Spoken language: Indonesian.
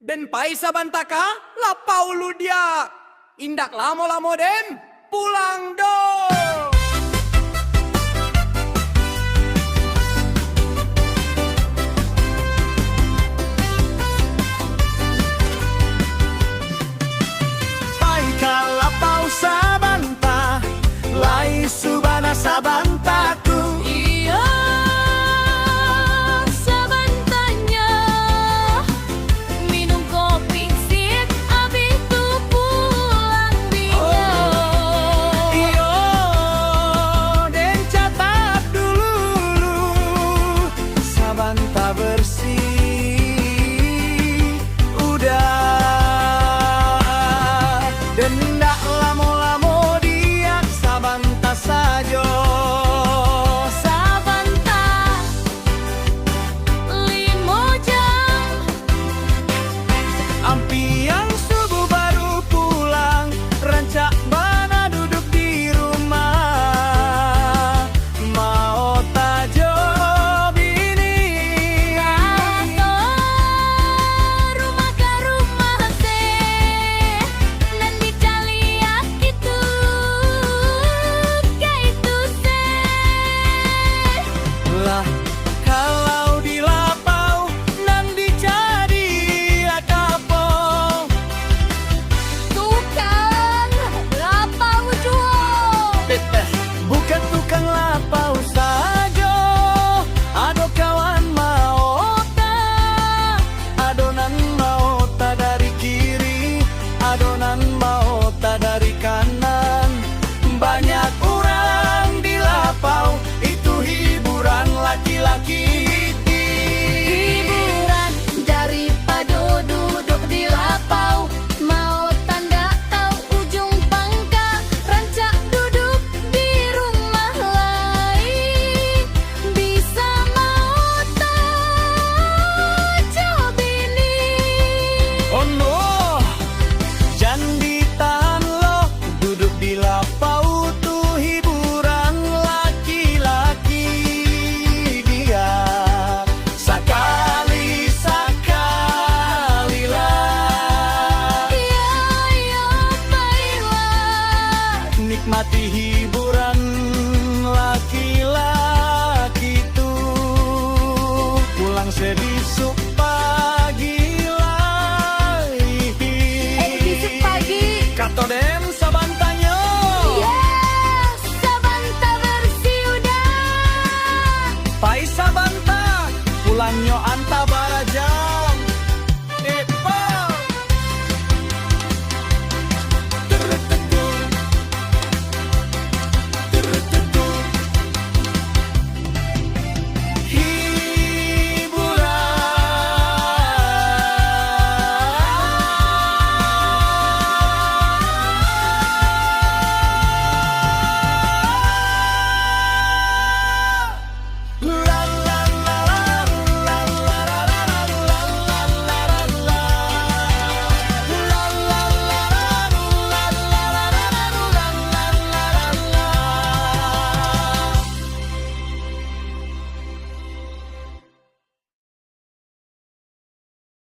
Den paisa bantaka lapau ludia. Indak lamo-lamo den pulang do. Pai kalapau sabanta, lai subana sabantaku. Iya, sabantanya minum kopi sit, abis itu pulang dia. Iyo, den catat dulu sabanta bersih udah. Den ndak lamo-lamo dia sabanta sajo. Sabanta 5 jam. Ampiang subuh baru pulang, rancak bana duduk di rumah. Mau tajo bini, Tato rumah ke rumah se, nanti caliak gitu, kayak itu se. lah kalau di lapau nan dicari kapong. Tukang lapau jual. Bukan tukang lapau saja, ado kawan mau ta, adonan mau ta dari kiri, adonan mau ta dari kanan. Banyak orang di lapau, itu hiburan laki-laki. Hiburan daripada duduk di lapau, mau tanda tahu ujung pangkal, rancak duduk di rumah lain, bisa mau tahu bini. Oh no, jangan ditahan lo, duduk di lapau tuh hiburan laki-laki. Dia sekali-sekali lah Iya, iya, baiklah. nikmati hidup.